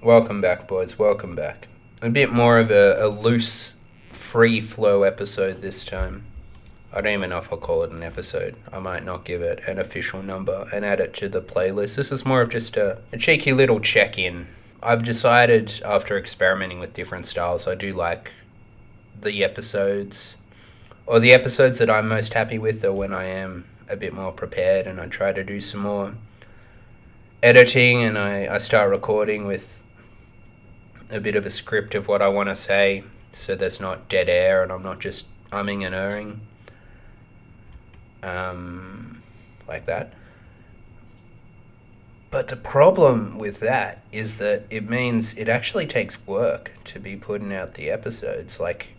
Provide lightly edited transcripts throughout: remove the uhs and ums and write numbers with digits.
Welcome back, boys. Welcome back. A bit more of a loose, free flow episode this time. I don't even know if I'll call it an episode. I might not give it an official number and add it to the playlist. This is more of just a cheeky little check in. I've decided, after experimenting with different styles, I do like the episodes, or the episodes that I'm most happy with are when I am a bit more prepared and I try to do some more editing and I start recording with a bit of a script of what I want to say, so there's not dead air and I'm not just umming and erring like that. But the problem with that is that it means it actually takes work to be putting out the episodes, like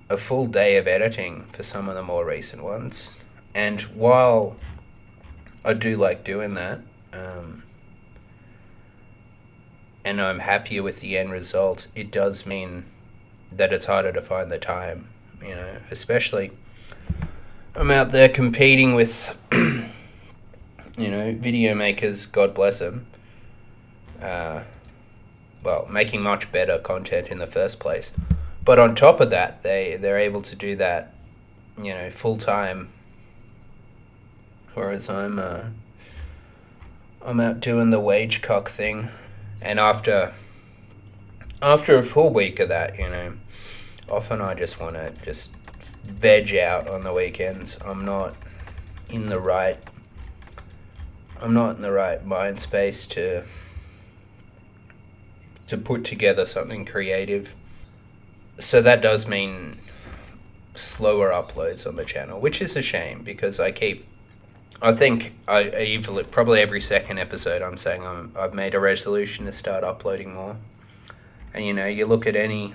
a full day of editing for some of the more recent ones. And while I do like doing that, and I'm happier with the end result, it does mean that it's harder to find the time, especially I'm out there competing with, video makers, God bless them, making much better content in the first place. But on top of that, they're able to do that, full time, whereas I'm out doing the wage cock thing. And after a full week of that, often I just want to just veg out on the weekends. I'm not in the right mind space to put together something creative. So that does mean slower uploads on the channel, which is a shame because I think probably every second episode I'm saying I've made a resolution to start uploading more. And you look at any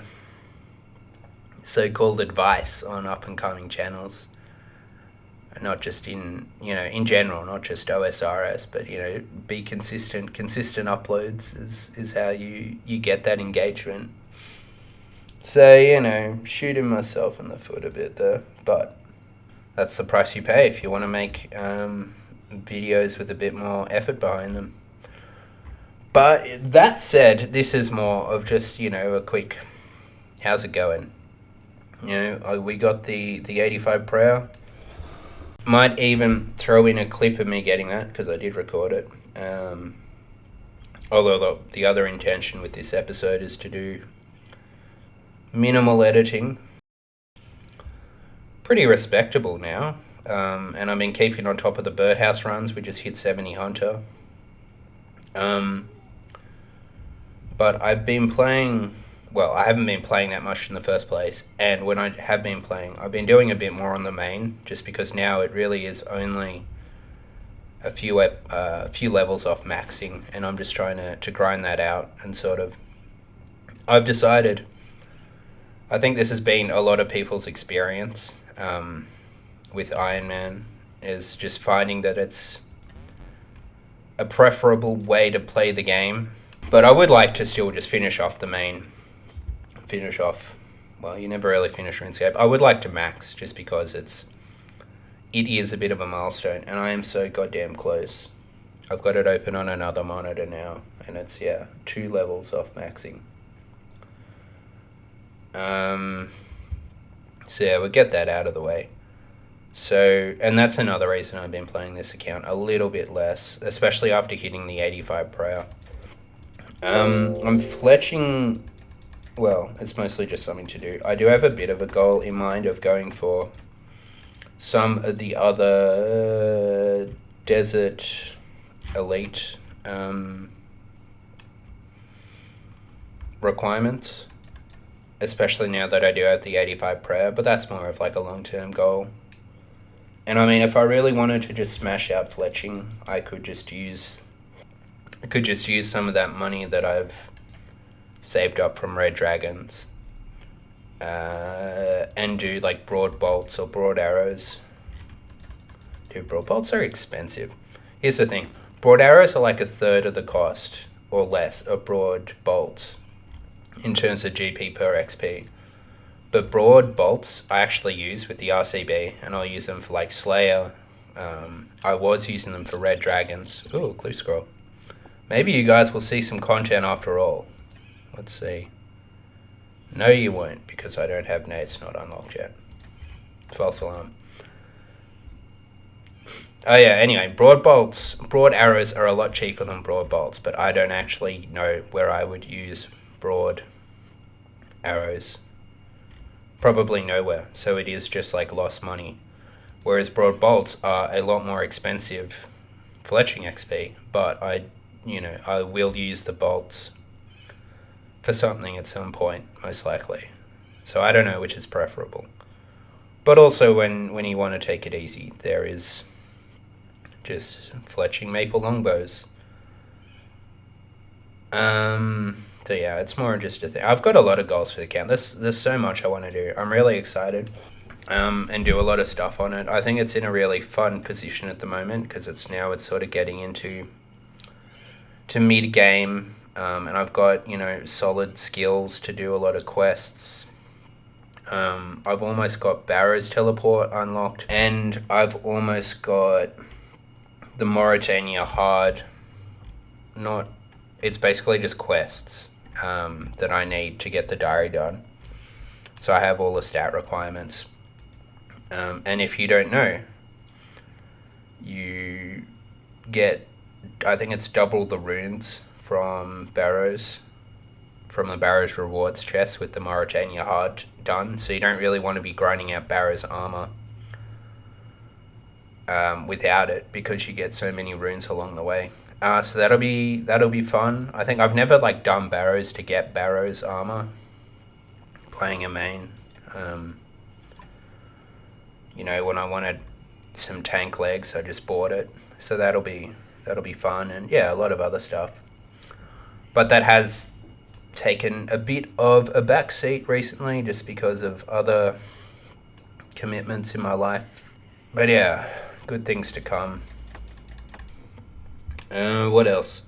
so-called advice on up-and-coming channels, not just in general, not just OSRS, but be consistent uploads is how you get that engagement. So shooting myself in the foot a bit there, but that's the price you pay if you want to make videos with a bit more effort behind them. But that said, this is more of just, a quick, how's it going? We got the 85 prayer. Might even throw in a clip of me getting that, because I did record it. Although the other intention with this episode is to do minimal editing. Pretty respectable now, and I've been keeping on top of the birdhouse runs. We just hit 70 hunter, but I've been playing, I haven't been playing that much in the first place, and when I have been playing, I've been doing a bit more on the main, just because now it really is only a few levels off maxing, and I'm just trying to grind that out, and sort of, I've decided, I think this has been a lot of people's experience with Iron Man, is just finding that it's a preferable way to play the game. But I would like to still just finish off the main. You never really finish RuneScape. I would like to max, just because it is a bit of a milestone, and I am so goddamn close. I've got it open on another monitor now, and it's 2 levels off maxing. So we'll get that out of the way. So, and that's another reason I've been playing this account a little bit less, especially after hitting the 85 prayer. I'm fletching, it's mostly just something to do. I do have a bit of a goal in mind of going for some of the other desert elite requirements, especially now that I do have the 85 prayer, but that's more of like a long-term goal. And I mean, if I really wanted to just smash out fletching, I could just use some of that money that I've saved up from red dragons and do like broad bolts or broad arrows. Dude, broad bolts are expensive. Here's the thing, broad arrows are like a third of the cost or less of broad bolts in terms of GP per XP. But broad bolts I actually use with the RCB, and I'll use them for like Slayer. I was using them for red dragons. Ooh, clue scroll. Maybe you guys will see some content after all. Let's see. No, you won't, because I don't have Nate's not unlocked yet. False alarm. Oh yeah, anyway, broad arrows are a lot cheaper than broad bolts, but I don't actually know where I would use broad arrows. Probably nowhere, so it is just like lost money. Whereas broad bolts are a lot more expensive fletching XP, but I will use the bolts for something at some point, most likely. So I don't know which is preferable. But also when you want to take it easy, there is just fletching maple longbows. So yeah, it's more just a thing. I've got a lot of goals for the account. There's so much I want to do. I'm really excited. And do a lot of stuff on it. I think it's in a really fun position at the moment because it's sort of getting into mid game, and I've got solid skills to do a lot of quests. I've almost got Barrow's teleport unlocked, and I've almost got the Mauritania hard. It's basically just quests that I need to get the diary done. So I have all the stat requirements. And if you don't know, you get, I think it's double the runes from the Barrow's rewards chest with the Mauritania hard done. So you don't really want to be grinding out Barrow's armor without it, because you get so many runes along the way. So that'll be fun. I think I've never done Barrows to get Barrow's armor playing a main. When I wanted some tank legs, I just bought it. So that'll be fun, and yeah, a lot of other stuff. But that has taken a bit of a backseat recently, just because of other commitments in my life. But yeah, good things to come. What else?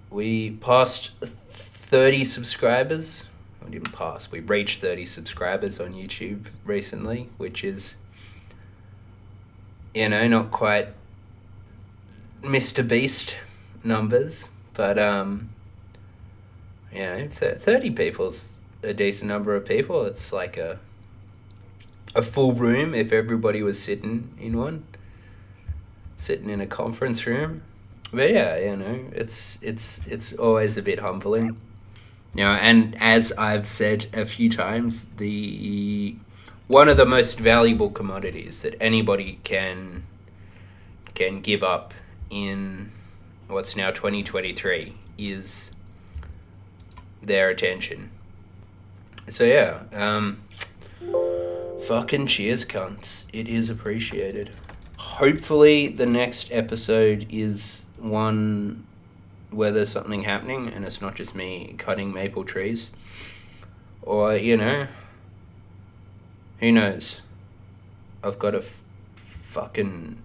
We passed 30 subscribers. We didn't pass. We reached 30 subscribers on YouTube recently, which is, not quite Mr. Beast numbers, but 30 people's a decent number of people. It's like a full room if everybody was sitting in a conference room. But yeah, it's always a bit humbling. And as I've said a few times, one of the most valuable commodities that anybody can give up in what's now 2023 is their attention. So yeah, fucking cheers, cunts. It is appreciated. Hopefully the next episode is one where there's something happening and it's not just me cutting maple trees. Or, who knows? I've got a fucking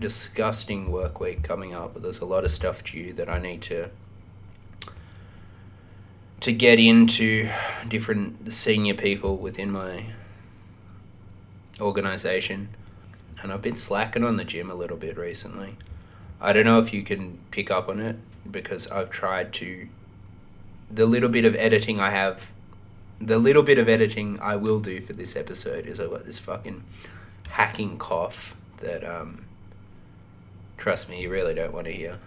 disgusting work week coming up, but there's a lot of stuff due that I need to get into different senior people within my organization. And I've been slacking on the gym a little bit recently. I don't know if you can pick up on it, because I've tried to... The little bit of editing I will do for this episode is I've got this fucking hacking cough that, trust me, you really don't want to hear.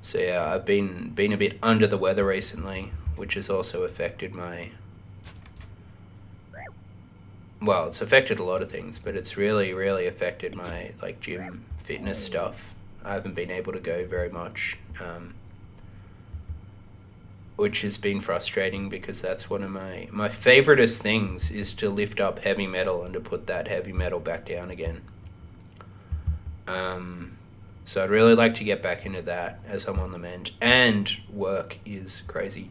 So yeah, I've been a bit under the weather recently, which has also affected my... Well, it's affected a lot of things, but it's really, really affected my gym fitness stuff. I haven't been able to go very much, which has been frustrating, because that's one of my favoritist things, is to lift up heavy metal and to put that heavy metal back down again. So I'd really like to get back into that as I'm on the mend, and work is crazy.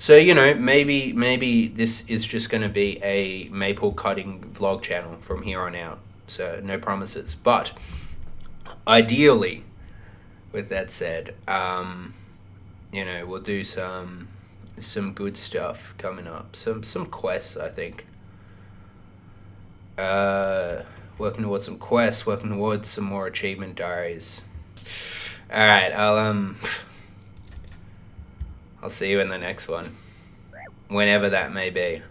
So, maybe this is just going to be a maple cutting vlog channel from here on out. So, no promises. But, ideally, with that said, we'll do some good stuff coming up. Some quests, I think. Working towards some quests, working towards some more achievement diaries. Alright, I'll see you in the next one. Whenever that may be.